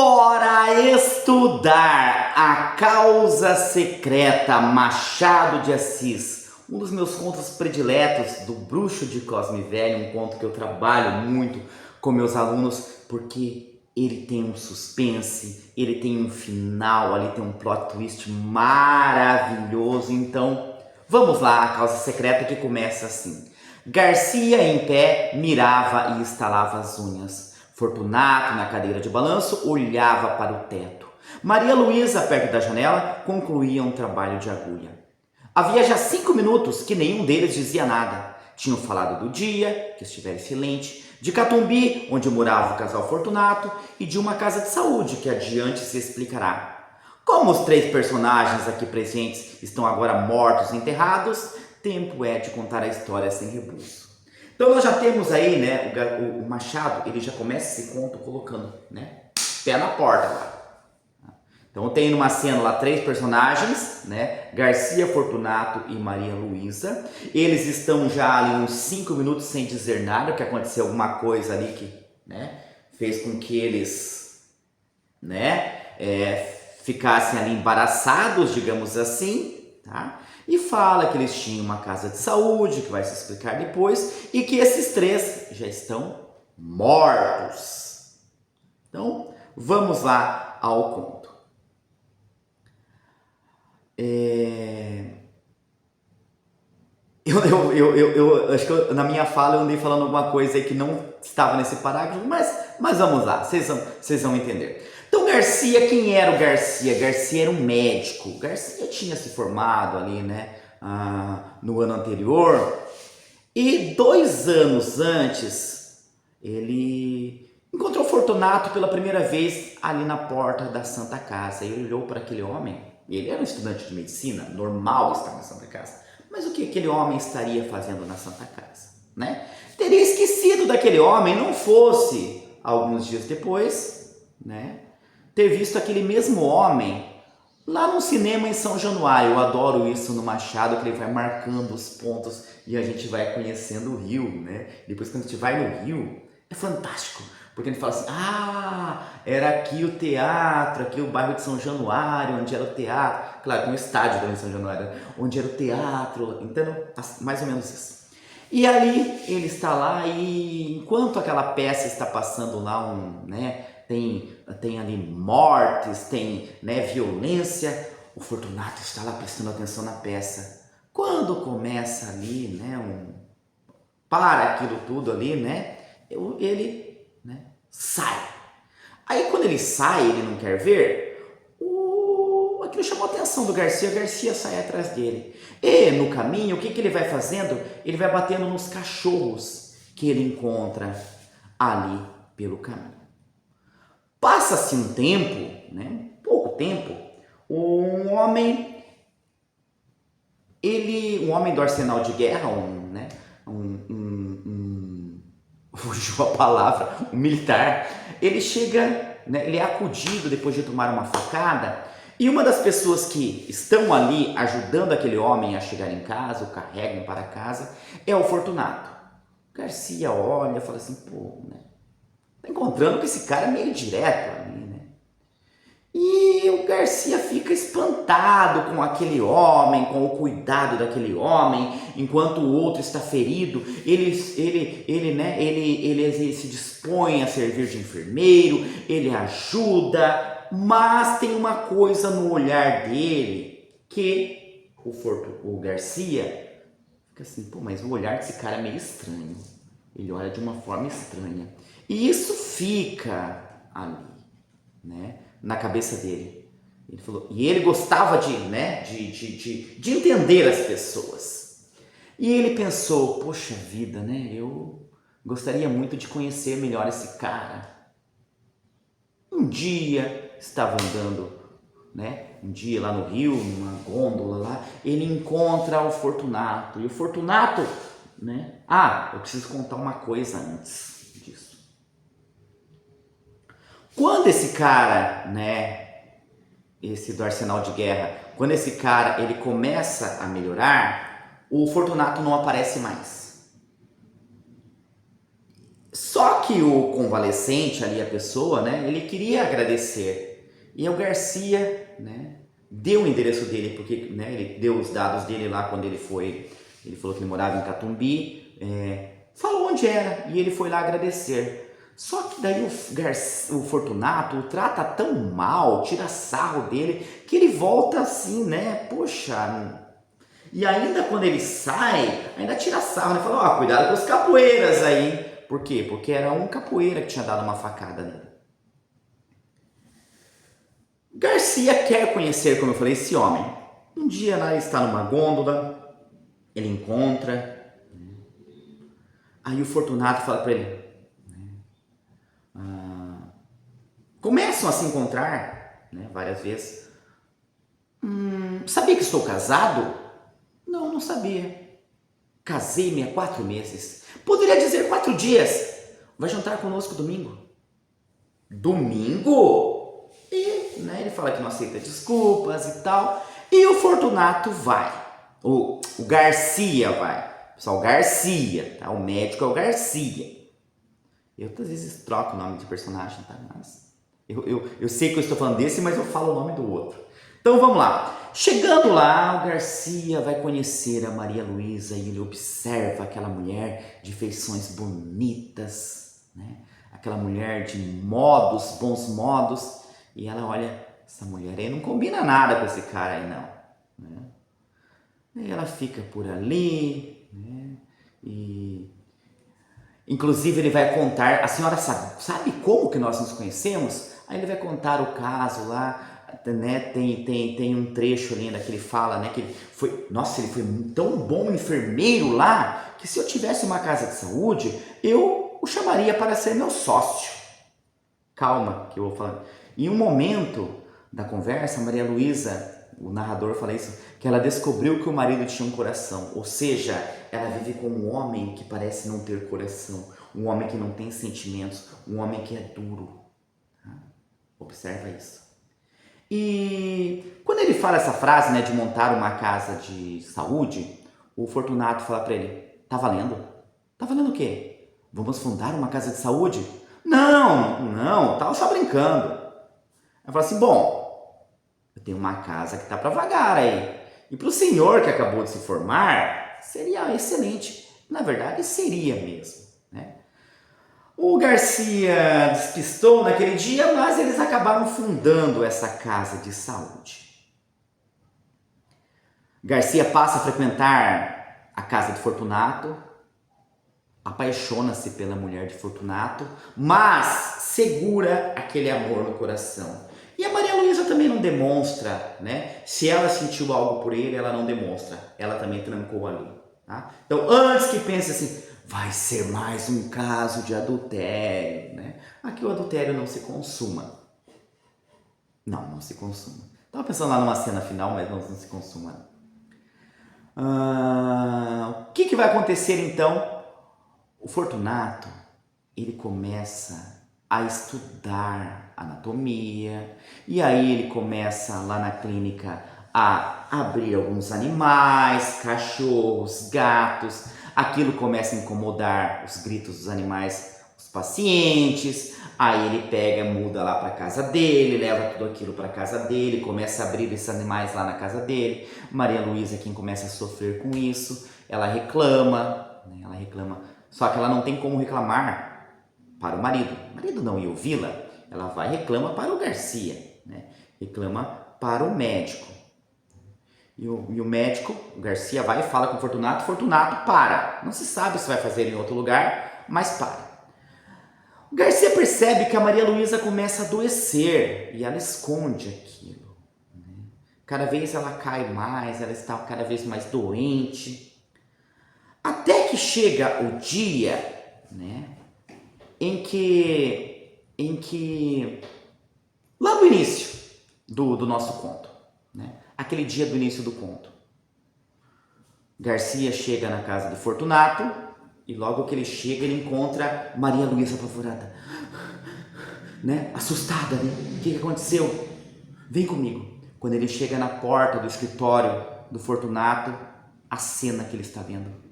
Bora estudar A Causa Secreta, Machado de Assis. Um dos meus contos prediletos do Bruxo de Cosme Velho, um conto que eu trabalho muito com meus alunos, porque ele tem um suspense, ele tem um final, ali tem um plot twist maravilhoso. Então, vamos lá, A Causa Secreta, que começa assim. Garcia em pé mirava e estalava as unhas. Fortunato, na cadeira de balanço, olhava para o teto. Maria Luísa, perto da janela, concluía um trabalho de agulha. Havia já 5 minutos que nenhum deles dizia nada. Tinham falado do dia, que estivera excelente, de Catumbi, onde morava o casal Fortunato, e de uma casa de saúde, que adiante se explicará. Como os 3 personagens aqui presentes estão agora mortos e enterrados, tempo é de contar a história sem rebuço. Então nós já temos aí, né, o Machado, ele já começa esse conto colocando, né, pé na porta lá. Então tem numa cena lá 3 personagens, né, Garcia, Fortunato e Maria Luísa. Eles estão já ali uns 5 minutos sem dizer nada, porque aconteceu alguma coisa ali que, né, fez com que eles, né, ficassem ali embaraçados, digamos assim, tá? E fala que eles tinham uma casa de saúde, que vai se explicar depois, e que esses 3 já estão mortos. Então, vamos lá ao conto. Eu acho que na minha fala eu andei falando alguma coisa aí que não estava nesse parágrafo, mas vamos lá, vocês vão entender. Então Garcia, quem era o Garcia? Garcia era um médico. Garcia tinha se formado ali, né, no ano anterior, e 2 anos antes ele encontrou Fortunato pela primeira vez ali na porta da Santa Casa. Ele olhou para aquele homem, ele era um estudante de medicina, normal estar na Santa Casa, mas o que aquele homem estaria fazendo na Santa Casa, né? Teria esquecido daquele homem, não fosse alguns dias depois, né, ter visto aquele mesmo homem lá no cinema em São Januário. Eu adoro isso no Machado, que ele vai marcando os pontos e a gente vai conhecendo o Rio, né? Depois, quando a gente vai no Rio, é fantástico, porque ele fala assim, era aqui o teatro, aqui o bairro de São Januário, onde era o teatro. Claro, tem um estádio também em São Januário, onde era o teatro, então, mais ou menos isso. E ali ele está lá e enquanto aquela peça está passando lá, né, tem ali mortes, tem, né, violência, o Fortunato está lá prestando atenção na peça. Quando começa ali, né, para aquilo tudo ali, né, ele, né, sai. Aí quando ele sai, ele não quer ver, aquilo chamou a atenção do Garcia, o Garcia sai atrás dele. E no caminho, o que ele vai fazendo? Ele vai batendo nos cachorros que ele encontra ali pelo caminho. Passa-se um tempo, né, pouco tempo, um homem do arsenal de guerra, fugiu a palavra, um militar, ele chega, né, ele é acudido depois de tomar uma facada, e uma das pessoas que estão ali ajudando aquele homem a chegar em casa, o carregam para casa, é o Fortunato. Garcia olha e fala assim, pô, né, tá encontrando com esse cara meio direto ali, né? E o Garcia fica espantado com aquele homem, com o cuidado daquele homem, enquanto o outro está ferido. Ele se dispõe a servir de enfermeiro, ele ajuda, mas tem uma coisa no olhar dele que o Garcia fica assim, pô, mas o olhar desse cara é meio estranho. Ele olha de uma forma estranha. E isso fica ali, né, na cabeça dele. Ele falou, e ele gostava de entender as pessoas. E ele pensou, poxa vida, né, eu gostaria muito de conhecer melhor esse cara. Um dia, estava andando, né, lá no Rio, numa gôndola lá, ele encontra o Fortunato. E o Fortunato, né, eu preciso contar uma coisa antes disso. Quando esse cara, né, esse do arsenal de guerra, quando esse cara ele começa a melhorar, o Fortunato não aparece mais. Só que o convalescente ali, a pessoa, né, ele queria agradecer. E o Garcia, né, deu o endereço dele, porque, né, ele deu os dados dele lá quando ele foi, ele falou que ele morava em Catumbi, falou onde era e ele foi lá agradecer. Só que daí o Fortunato o trata tão mal, tira sarro dele, que ele volta assim, né, poxa... E ainda quando ele sai, ainda tira sarro, né? Fala, ó, cuidado com os capoeiras aí. Por quê? Porque era um capoeira que tinha dado uma facada nele. Garcia quer conhecer, como eu falei, esse homem. Um dia lá ele está numa gôndola, ele encontra. Aí o Fortunato fala para ele, começam a se encontrar, né, várias vezes. Sabia que estou casado? Não, não sabia. Casei-me há 4 meses. Poderia dizer 4 dias. Vai jantar conosco domingo. Domingo? E, né, ele fala que não aceita desculpas e tal. E o Fortunato vai. O Garcia vai. Pessoal, Garcia, tá? O médico é o Garcia. Eu às vezes troco o nome de personagem, tá? Mas eu sei que eu estou falando desse, mas eu falo o nome do outro. Então vamos lá. Chegando lá, o Garcia vai conhecer a Maria Luísa e ele observa aquela mulher de feições bonitas, né? Aquela mulher de modos, bons modos, e ela olha, essa mulher aí não combina nada com esse cara aí não, né? E ela fica por ali, né? E inclusive ele vai contar, a senhora sabe como que nós nos conhecemos? Aí ele vai contar o caso lá, né? Tem um trecho ali ainda que ele fala, né, que ele foi, nossa, ele foi tão bom enfermeiro lá, que se eu tivesse uma casa de saúde, eu o chamaria para ser meu sócio. Calma, que eu vou falar. Em um momento da conversa, Maria Luísa, o narrador fala isso, que ela descobriu que o marido tinha um coração, ou seja, ela vive com um homem que parece não ter coração, um homem que não tem sentimentos, um homem que é duro. Observa isso. E quando ele fala essa frase, né, de montar uma casa de saúde, o Fortunato fala para ele, tá valendo? Tá valendo o quê? Vamos fundar uma casa de saúde? Não, tava só brincando. Ele fala assim, bom, eu tenho uma casa que tá para vagar aí. E para o senhor que acabou de se formar, seria excelente. Na verdade, seria mesmo, né? O Garcia despistou naquele dia, mas eles acabaram fundando essa casa de saúde. Garcia passa a frequentar a casa de Fortunato, apaixona-se pela mulher de Fortunato, mas segura aquele amor no coração. E a Maria Luísa também não demonstra, né? Se ela sentiu algo por ele, ela não demonstra. Ela também trancou ali. Tá? Então, antes que pense assim, vai ser mais um caso de adultério, né? Aqui o adultério não se consuma. Não se consuma. Estava pensando lá numa cena final, mas não se consuma. O que vai acontecer então? O Fortunato, ele começa a estudar anatomia e aí ele começa lá na clínica a abrir alguns animais, cachorros, gatos. Aquilo começa a incomodar os gritos dos animais, os pacientes. Aí ele pega, muda lá para casa dele, leva tudo aquilo para casa dele, começa a abrir esses animais lá na casa dele. Maria Luísa é quem começa a sofrer com isso. Ela reclama, né? Só que ela não tem como reclamar para o marido. O marido não ia ouvi-la. Ela vai e reclama para o Garcia, né? Reclama para o médico. E o médico, o Garcia, vai e fala com o Fortunato. Fortunato para. Não se sabe se vai fazer em outro lugar, mas para. O Garcia percebe que a Maria Luísa começa a adoecer e ela esconde aquilo, né? Cada vez ela cai mais, ela está cada vez mais doente. Até que chega o dia, né, em que lá no início do nosso conto, né, aquele dia do início do conto, Garcia chega na casa de Fortunato e logo que ele chega ele encontra Maria Luísa apavorada, né, assustada, né? O que aconteceu? Vem comigo. Quando ele chega na porta do escritório do Fortunato, a cena que ele está vendo.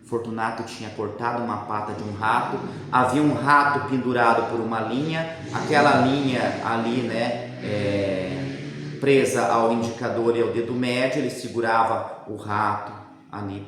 Fortunato tinha cortado uma pata de um rato, havia um rato pendurado por uma linha, aquela linha ali, presa ao indicador e ao dedo médio, ele segurava o rato ali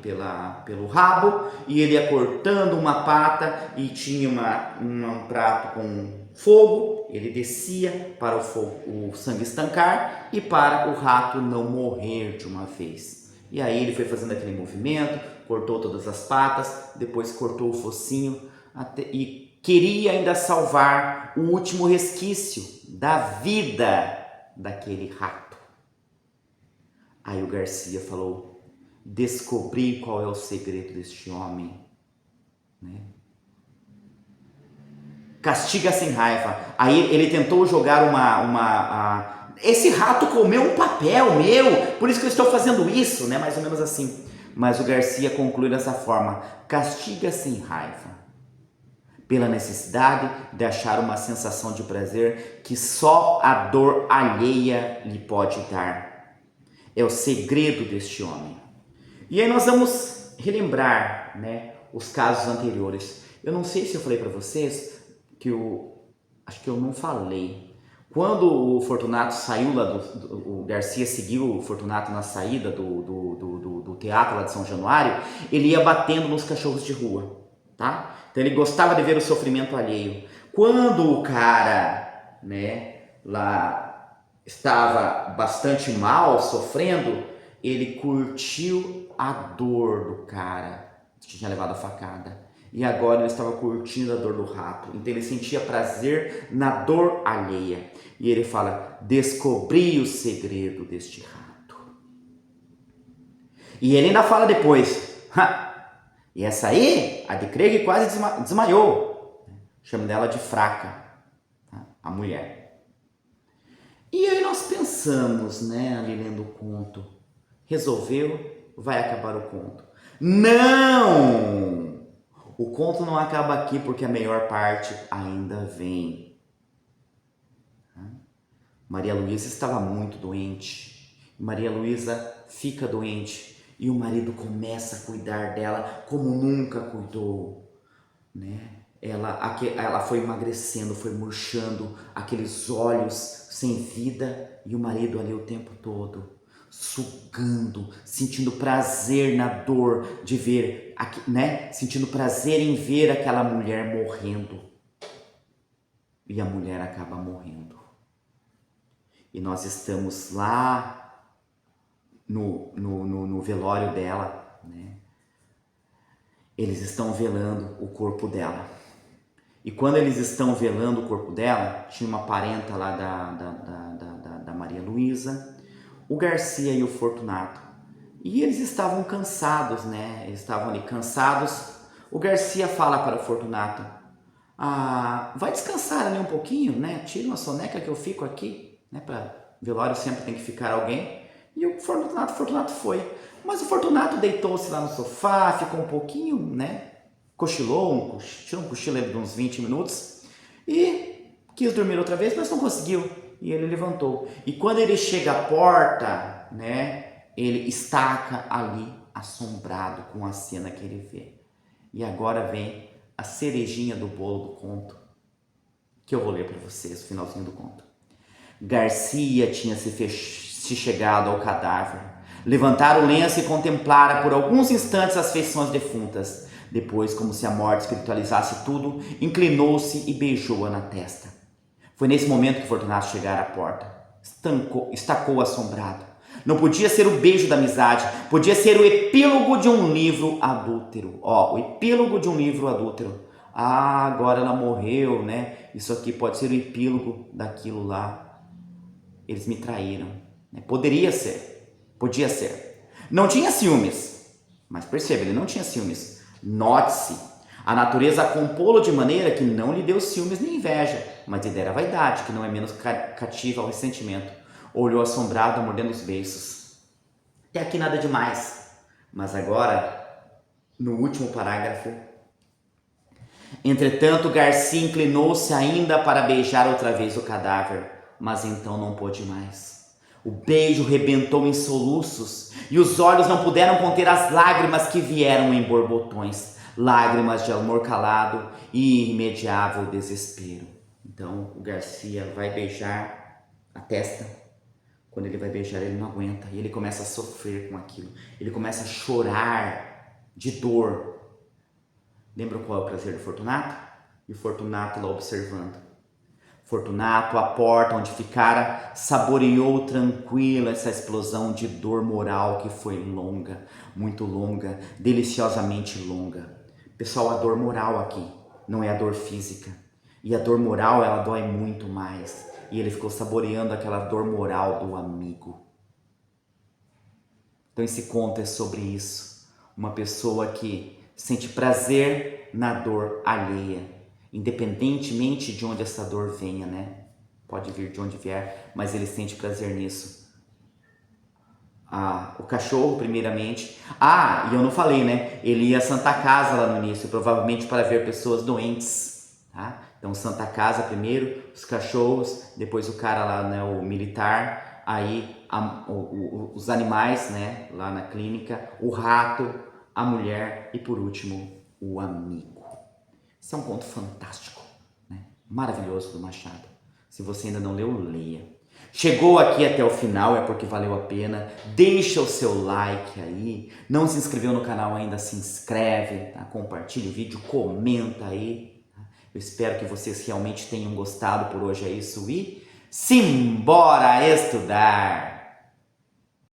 pelo rabo e ele ia cortando uma pata e tinha um prato com fogo, ele descia para o sangue estancar e para o rato não morrer de uma vez. E aí ele foi fazendo aquele movimento, cortou todas as patas, depois cortou o focinho e queria ainda salvar o último resquício da vida daquele rato. Aí o Garcia falou: descobri qual é o segredo deste homem, né? Castiga sem raiva. Aí ele tentou jogar esse rato comeu um papel meu, por isso que eu estou fazendo isso, né? Mais ou menos assim. Mas o Garcia conclui dessa forma: castiga sem raiva, pela necessidade de achar uma sensação de prazer que só a dor alheia lhe pode dar. É o segredo deste homem. E aí nós vamos relembrar, né, os casos anteriores. Eu não sei se eu falei para vocês acho que eu não falei. Quando o Fortunato saiu lá o Garcia seguiu o Fortunato na saída do teatro lá de São Januário, ele ia batendo nos cachorros de rua, tá? Então ele gostava de ver o sofrimento alheio. Quando o cara, né, lá estava bastante mal, sofrendo, ele curtiu a dor do cara que tinha levado a facada. E agora ele estava curtindo a dor do rato. Então ele sentia prazer na dor alheia. E ele fala: descobri o segredo deste rato. E ele ainda fala depois: e essa aí, a de Craig, quase desmaiou. Chama dela de fraca, a mulher. E aí nós pensamos, né, ali lendo o conto: resolveu, vai acabar o conto. Não! O conto não acaba aqui, porque a melhor parte ainda vem. Maria Luísa estava muito doente. Maria Luísa fica doente e o marido começa a cuidar dela como nunca cuidou, né? Ela foi emagrecendo, foi murchando, aqueles olhos sem vida, e o marido ali o tempo todo sugando, sentindo prazer na dor de ver, né? Sentindo prazer em ver aquela mulher morrendo. E a mulher acaba morrendo. E nós estamos lá no velório dela, né? Eles estão velando o corpo dela. E quando eles estão velando o corpo dela, tinha uma parenta lá da Maria Luísa, o Garcia e o Fortunato. E eles estavam cansados, né? Eles estavam ali cansados. O Garcia fala para o Fortunato: vai descansar ali um pouquinho, né? Tira uma soneca que eu fico aqui, né? Para velório sempre tem que ficar alguém. E o Fortunato foi. Mas o Fortunato deitou-se lá no sofá, ficou um pouquinho, né? Cochilou, tirou um cochilo de uns 20 minutos e quis dormir outra vez, mas não conseguiu. E ele levantou. E quando ele chega à porta, né, ele estaca ali, assombrado com a cena que ele vê. E agora vem a cerejinha do bolo do conto, que eu vou ler para vocês, o finalzinho do conto. Garcia tinha se chegado ao cadáver, levantara o lenço e contemplara por alguns instantes as feições defuntas. Depois, como se a morte espiritualizasse tudo, inclinou-se e beijou-a na testa. Foi nesse momento que Fortunato chegara à porta. Estacou assombrado. Não podia ser o beijo da amizade, podia ser o epílogo de um livro adúltero. O epílogo de um livro adúltero. Agora ela morreu, né? Isso aqui pode ser o epílogo daquilo lá. Eles me traíram. Podia ser. Não tinha ciúmes, mas perceba, ele não tinha ciúmes. Note-se, a natureza compô-lo de maneira que não lhe deu ciúmes nem inveja, mas lhe dera vaidade, que não é menos cativa ao ressentimento. Olhou assombrado, mordendo os beiços. Até aqui nada demais. Mas agora, no último parágrafo: entretanto, Garcia inclinou-se ainda para beijar outra vez o cadáver, mas então não pôde mais. O beijo rebentou em soluços e os olhos não puderam conter as lágrimas que vieram em borbotões, lágrimas de amor calado e irremediável desespero. Então o Garcia vai beijar a testa. Quando ele vai beijar, ele não aguenta e ele começa a sofrer com aquilo. Ele começa a chorar de dor. Lembram qual é o prazer do Fortunato? E o Fortunato lá observando. Fortunato, à porta onde ficara, saboreou tranquilo essa explosão de dor moral que foi longa, muito longa, deliciosamente longa. Pessoal, a dor moral aqui não é a dor física. E a dor moral, ela dói muito mais. E ele ficou saboreando aquela dor moral do amigo. Então esse conto é sobre isso. Uma pessoa que sente prazer na dor alheia. Independentemente de onde essa dor venha, né? Pode vir de onde vier, mas ele sente prazer nisso. O cachorro, primeiramente. E eu não falei, né? Ele ia à Santa Casa lá no início, provavelmente para ver pessoas doentes, tá? Então, Santa Casa primeiro, os cachorros, depois o cara lá, né? O militar, aí os animais, né? Lá na clínica, o rato, a mulher e, por último, o amigo. Esse é um conto fantástico, né? Maravilhoso do Machado. Se você ainda não leu, leia. Chegou aqui até o final, é porque valeu a pena. Deixa o seu like aí. Não se inscreveu no canal ainda, se inscreve, tá? Compartilha o vídeo, comenta aí. Tá? Eu espero que vocês realmente tenham gostado. Por hoje é isso e simbora estudar!